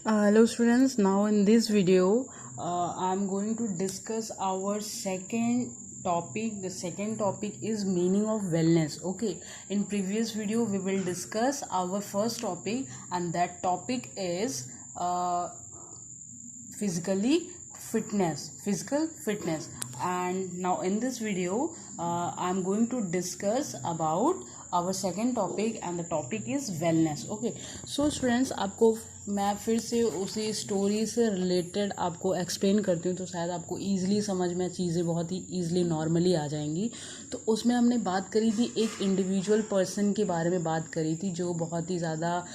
Hello students, now in this video I am going to discuss our second topic. The second topic is meaning of wellness. Okay, in previous video we will discuss our first topic, and that topic is physical fitness. And now in this video I am going to discuss about our second topic, and the topic is wellness. Okay, so students, आपको मैं फिर से उसी story से related आपको explain करती हूँ, तो शायद आपको ईजिली समझ में चीज़ें बहुत ही ईजिली नॉर्मली आ जाएंगी। तो उसमें हमने बात करी थी एक इंडिविजुअल पर्सन के बारे में बात करी थी, जो बहुत ही ज़्यादा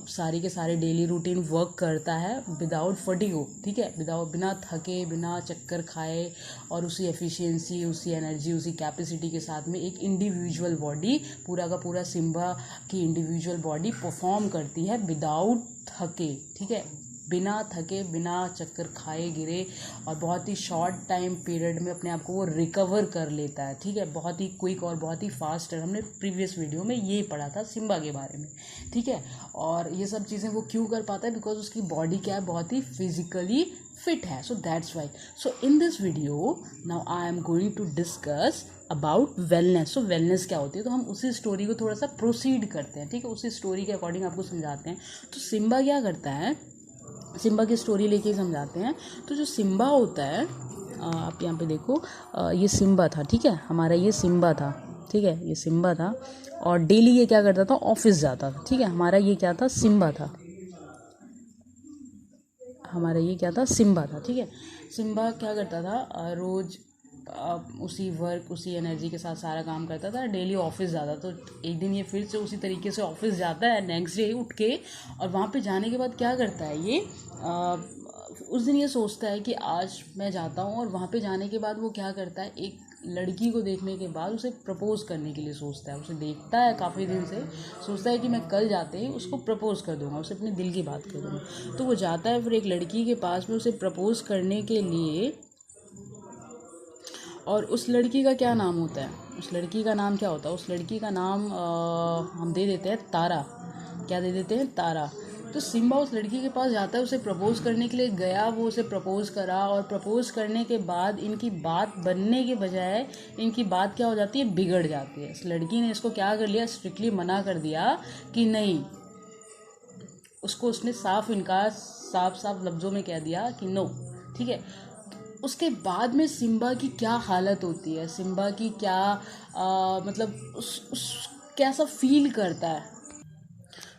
सारे के सारे डेली रूटीन वर्क करता है विदाउट फटीगो, ठीक है, बिना थके, बिना चक्कर खाए, और उसी एफिशिएंसी, उसी एनर्जी, उसी कैपेसिटी के साथ में एक इंडिविजुअल बॉडी, पूरा का पूरा सिम्बा की इंडिविजुअल बॉडी परफॉर्म करती है विदाउट थके, ठीक है, बिना थके, बिना चक्कर खाए गिरे, और बहुत ही शॉर्ट टाइम पीरियड में अपने आप को वो रिकवर कर लेता है, ठीक है, बहुत ही क्विक और बहुत ही फास्ट है। हमने प्रीवियस वीडियो में ये पढ़ा था सिम्बा के बारे में, ठीक है। और ये सब चीज़ें वो क्यों कर पाता है? बिकॉज उसकी बॉडी क्या है, बहुत ही फिजिकली फिट है। So that's why. So in this video now I am going to discuss about wellness. सो वेलनेस क्या होती है, तो हम उसी स्टोरी को थोड़ा सा प्रोसीड करते हैं, ठीक है, उसी स्टोरी के अकॉर्डिंग आपको समझाते हैं। तो सिम्बा क्या करता है, सिम्बा की स्टोरी लेके ही समझाते हैं। तो जो सिम्बा होता है, आप यहाँ पे देखो, ये सिम्बा था, ठीक है, हमारा ये सिम्बा था, ठीक है, ये सिम्बा था, और डेली ये क्या करता था, ऑफिस जाता था, ठीक है, हमारा ये क्या था, सिम्बा था, हमारा ये क्या था, सिम्बा था, ठीक है। सिम्बा क्या करता था, रोज़ उसी वर्क, उसी एनर्जी के साथ सारा काम करता था, डेली ऑफिस जाता। तो एक दिन ये फिर से उसी तरीके से ऑफिस जाता है, नेक्स्ट डे उठ के, और वहाँ पे जाने के बाद क्या करता है ये, उस दिन ये सोचता है कि आज मैं जाता हूँ, और वहाँ पे जाने के बाद वो क्या करता है, एक लड़की को देखने के बाद उसे प्रपोज करने के लिए सोचता है। उसे देखता है काफ़ी दिन से, सोचता है कि मैं कल जाते ही उसको प्रपोज कर दूंगा, उसे अपने दिल की बात कर दूंगा। तो वो जाता है फिर एक लड़की के पास में उसे प्रपोज करने के लिए, और उस लड़की का क्या नाम होता है, उस लड़की का नाम क्या होता है, उस लड़की का नाम हम दे देते हैं तारा। क्या दे देते हैं, तारा। तो सिम्बा उस लड़की के पास जाता है, उसे प्रपोज करने के लिए गया, वो उसे प्रपोज करा, और प्रपोज करने के बाद इनकी बात बनने के बजाय इनकी बात क्या हो जाती है, बिगड़ जाती है। इस लड़की ने इसको क्या कर लिया, स्ट्रिक्टली मना कर दिया कि नहीं, उसको उसने साफ इनकार, साफ लफ्ज़ों में कह दिया कि नो, ठीक है। उसके बाद में सिम्बा की क्या हालत होती है, सिम्बा की क्या मतलब उस कैसा फील करता है।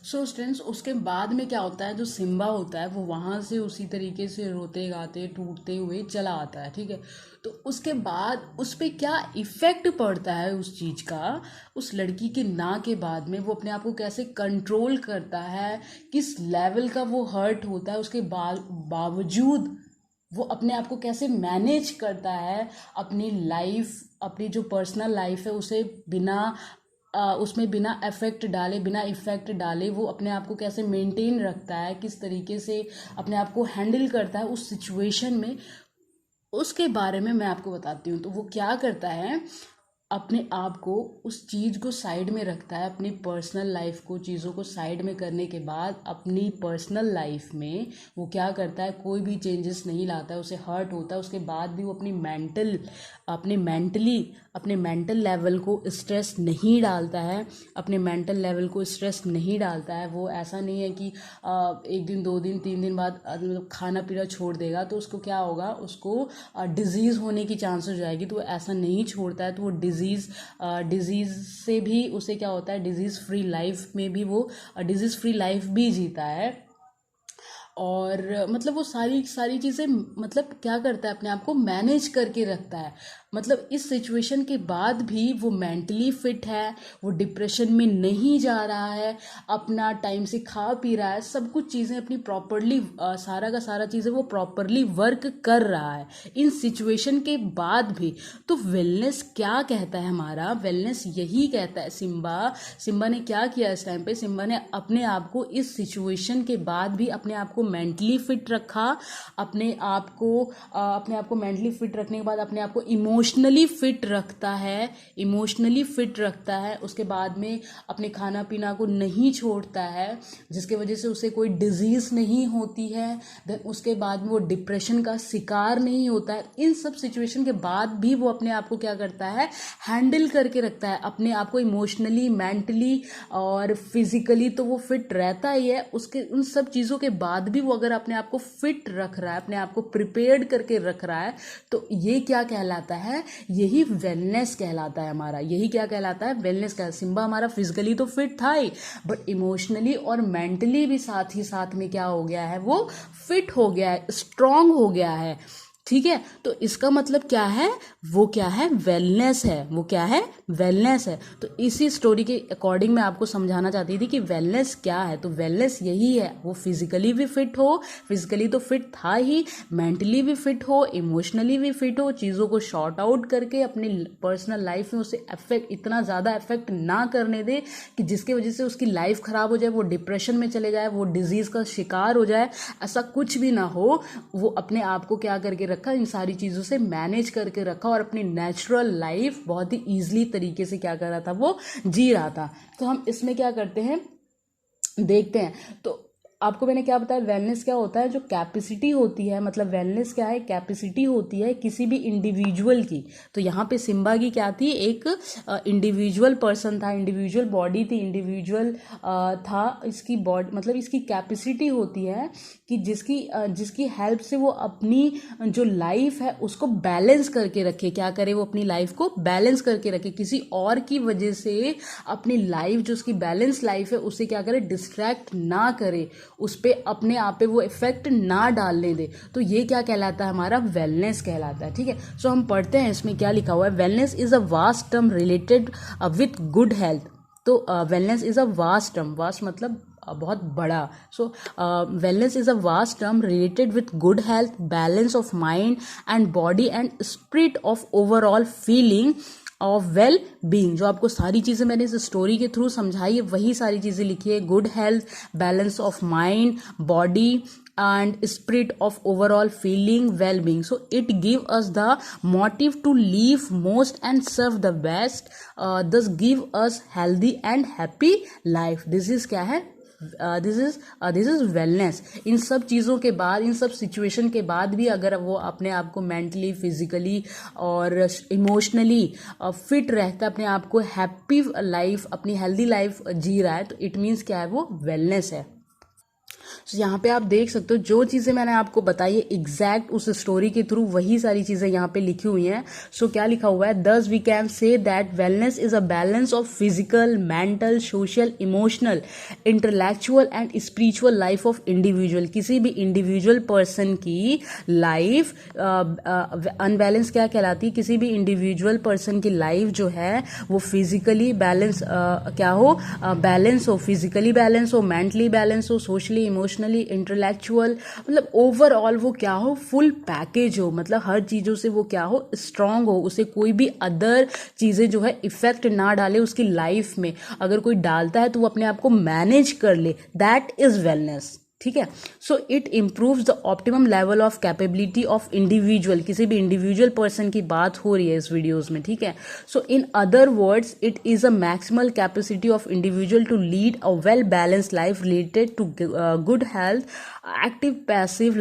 सो स्टूडेंट्स, उसके बाद में क्या होता है, जो सिम्बा होता है वो वहाँ से उसी तरीके से रोते गाते टूटते हुए चला आता है, ठीक है। तो उसके बाद उस पर क्या इफ़ेक्ट पड़ता है उस चीज़ का, उस लड़की के ना के बाद में वो अपने आप को कैसे कंट्रोल करता है, किस लेवल का वो हर्ट होता है, उसके बावजूद वो अपने आप को कैसे मैनेज करता है, अपनी लाइफ, अपनी जो पर्सनल लाइफ है उसे बिना उसमें बिना इफ़ेक्ट डाले वो अपने आप को कैसे मेंटेन रखता है, किस तरीके से अपने आप को हैंडल करता है उस सिचुएशन में, उसके बारे में मैं आपको बताती हूँ। तो वो क्या करता है, अपने आप को, उस चीज़ को साइड में रखता है, अपनी पर्सनल लाइफ को, चीज़ों को साइड में करने के बाद अपनी पर्सनल लाइफ में वो क्या करता है, कोई भी चेंजेस नहीं लाता है। उसे हर्ट होता है, उसके बाद भी वो अपने मेंटल लेवल को स्ट्रेस नहीं डालता है, अपने मेंटल लेवल को स्ट्रेस नहीं डालता है। वो ऐसा नहीं है कि एक दिन, 2 दिन, 3 दिन बाद मतलब खाना पीना छोड़ देगा तो उसको क्या होगा, उसको डिजीज़ होने की चांस हो जाएगी। तो वो ऐसा नहीं छोड़ता है, तो वो डिजीज़ से भी उसे क्या होता है, डिजीज़ फ्री लाइफ में भी वो डिजीज़ फ्री लाइफ भी जीता है। और मतलब वो सारी चीज़ें, मतलब क्या करता है, अपने आप को मैनेज करके रखता है। मतलब इस सिचुएशन के बाद भी वो मेंटली फिट है, वो डिप्रेशन में नहीं जा रहा है, अपना टाइम से खा पी रहा है, सब कुछ चीज़ें अपनी प्रॉपरली, सारा का सारा चीज़ें वो प्रॉपरली वर्क कर रहा है इन सिचुएशन के बाद भी। तो वेलनेस क्या कहता है, हमारा वेलनेस यही कहता है। सिम्बा ने क्या किया इस टाइम पे, सिम्बा ने अपने आप को इस सिचुएशन के बाद भी अपने आप को मेंटली फिट रखा, अपने आप को मेंटली फिट रखने के बाद अपने आप को इमोशनली फिट रखता है, उसके बाद में अपने खाना पीना को नहीं छोड़ता है, जिसके वजह से उसे कोई डिजीज़ नहीं होती है, देन उसके बाद में वो डिप्रेशन का शिकार नहीं होता है, इन सब सिचुएशन के बाद भी वो अपने आप को क्या करता है, हैंडल करके रखता है अपने आप को इमोशनली, मेंटली और फिजिकली, तो वो फिट रहता ही है। उसके उन सब चीज़ों के बाद भी वो अगर अपने आप को फिट रख रहा है, अपने आप को प्रिपेयर्ड करके रख रहा है, तो ये क्या कहलाता है, यही वेलनेस कहलाता है हमारा। यही क्या कहलाता है, वेलनेस का। सिम्बा हमारा फिजिकली तो फिट था ही, बट इमोशनली और मेंटली भी साथ ही साथ में क्या हो गया है, वो फिट हो गया है, स्ट्रांग हो गया है। ठीक है, तो इसका मतलब क्या है, वो क्या है, वेलनेस है। वो क्या है, वेलनेस है। तो इसी स्टोरी के अकॉर्डिंग मैं आपको समझाना चाहती थी कि वेलनेस क्या है। तो वेलनेस यही है, वो फिजिकली भी फिट हो, फिजिकली तो फिट था ही, मेंटली भी फिट हो, इमोशनली भी फिट हो, चीज़ों को शॉर्ट आउट करके अपनी पर्सनल लाइफ में उसे अफेक्ट, इतना ज़्यादा अफेक्ट ना करने दे कि जिसकी वजह से उसकी लाइफ ख़राब हो जाए, वो डिप्रेशन में चले जाए, वो डिजीज़ का शिकार हो जाए, ऐसा कुछ भी ना हो। वो अपने आप को क्या करके रखा, इन सारी चीज़ों से मैनेज करके रखा और अपनी नेचुरल लाइफ बहुत ही ईजिली तरीके से क्या कर रहा था, वो जी रहा था। तो हम इसमें क्या करते हैं, देखते हैं। तो आपको मैंने क्या बताया, वेलनेस क्या होता है, जो कैपेसिटी होती है, मतलब वेलनेस क्या है, कैपेसिटी होती है किसी भी इंडिविजुअल की। तो यहाँ पे सिम्बा की क्या थी, एक इंडिविजुअल पर्सन था, इंडिविजुअल बॉडी थी, इंडिविजुअल था। इसकी बॉडी मतलब इसकी कैपेसिटी होती है कि जिसकी हेल्प से वो अपनी जो लाइफ है उसको बैलेंस करके रखे। क्या करे, वो अपनी लाइफ को बैलेंस करके रखे, किसी और की वजह से अपनी लाइफ, जो उसकी बैलेंस लाइफ है, उसे क्या करे, डिस्ट्रैक्ट ना करे, उस पर अपने आप पे वो इफेक्ट ना डालने दे। तो ये क्या कहलाता है, हमारा वेलनेस कहलाता है। ठीक है, सो हम पढ़ते हैं इसमें क्या लिखा हुआ है। Wellness is a vast term related with good health. तो wellness is a vast term, vast मतलब बहुत बड़ा। So wellness is a vast term related with good health, balance of mind and body and spirit of overall feeling of well being. जो आपको सारी चीज़ें मैंने इस स्टोरी के थ्रू समझाई है, वही सारी चीज़ें लिखी है। Good health, balance of mind, body and spirit of overall feeling well-being. So it give us the motive to live most and serve the best, thus give us healthy and happy life. This is क्या है, this is wellness. इन सब चीज़ों के बाद, इन सब situation के बाद भी अगर वो अपने आप को मेंटली, फिजिकली और इमोशनली फिट रहता है, अपने आप को हैप्पी लाइफ, अपनी हेल्दी लाइफ जी रहा है, तो इट मीन्स क्या है, वो वेलनेस है। तो यहाँ पे आप देख सकते हो जो चीज़ें मैंने आपको बताई है एग्जैक्ट उस स्टोरी के थ्रू वही सारी चीज़ें यहाँ पे लिखी हुई हैं। सो क्या लिखा हुआ है, दस we can say that wellness is a balance of physical, mental, social, emotional, intellectual and spiritual life of individual. किसी भी इंडिविजुअल पर्सन की लाइफ अनबैलेंस क्या कहलाती है, किसी भी इंडिविजुअल पर्सन की लाइफ जो है वो फिजिकली बैलेंस क्या हो, बैलेंस हो, फिजिकली बैलेंस हो, मेंटली बैलेंस हो, सोशली, इमोशनली, इंटेलेक्चुअल, मतलब ओवरऑल वो क्या हो, फुल पैकेज हो, मतलब हर चीज़ों से वो क्या हो, स्ट्रांग हो, उसे कोई भी अदर चीज़ें जो है इफेक्ट ना डाले उसकी लाइफ में। अगर कोई डालता है तो वो अपने आप को मैनेज कर ले, दैट इज वेलनेस। ठीक है, so it improves the optimum level of capability of individual. किसी भी इंडिविजुअल पर्सन की बात हो रही है इस वीडियोस में। ठीक है, so in other words it is a maximal capacity of individual to lead a well balanced life related to good health, active passive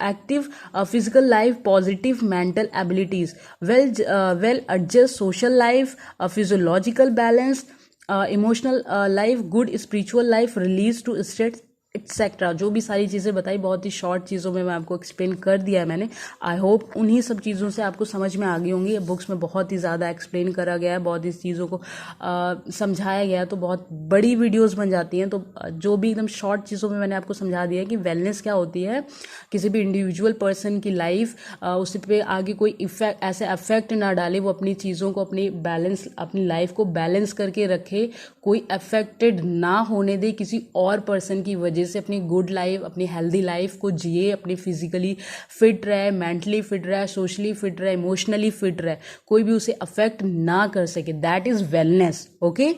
active physical life, positive mental abilities, well adjust social life, physiological balance, emotional life, good spiritual life, release to states etcetera. जो भी सारी चीज़ें बताई बहुत ही short चीज़ों में मैं आपको एक्सप्लेन कर दिया है मैंने। आई होप उन्हीं सब चीज़ों से आपको समझ में आ गई होंगी। बुक्स में बहुत ही ज़्यादा एक्सप्लेन करा गया है, बहुत ही चीज़ों को समझाया गया है, तो बहुत बड़ी वीडियोस बन जाती हैं। तो जो भी एकदम शॉर्ट चीज़ों में मैंने आपको समझा दिया है कि वेलनेस क्या होती है, किसी भी इंडिविजुअल पर्सन की लाइफ उस पर आगे कोई इफेक्ट, ऐसे अफेक्ट ना डाले, वो अपनी चीज़ों को, अपनी बैलेंस, अपनी लाइफ को बैलेंस करके रखे, कोई अफेक्टेड ना होने दे किसी और पर्सन की वजह से, अपनी गुड लाइफ, अपनी हेल्दी लाइफ को जिए, अपनी फिजिकली फिट रहे, मेंटली फिट रहे, सोशली फिट रहे, इमोशनली फिट रहे, कोई भी उसे अफेक्ट ना कर सके। That is wellness. ओके।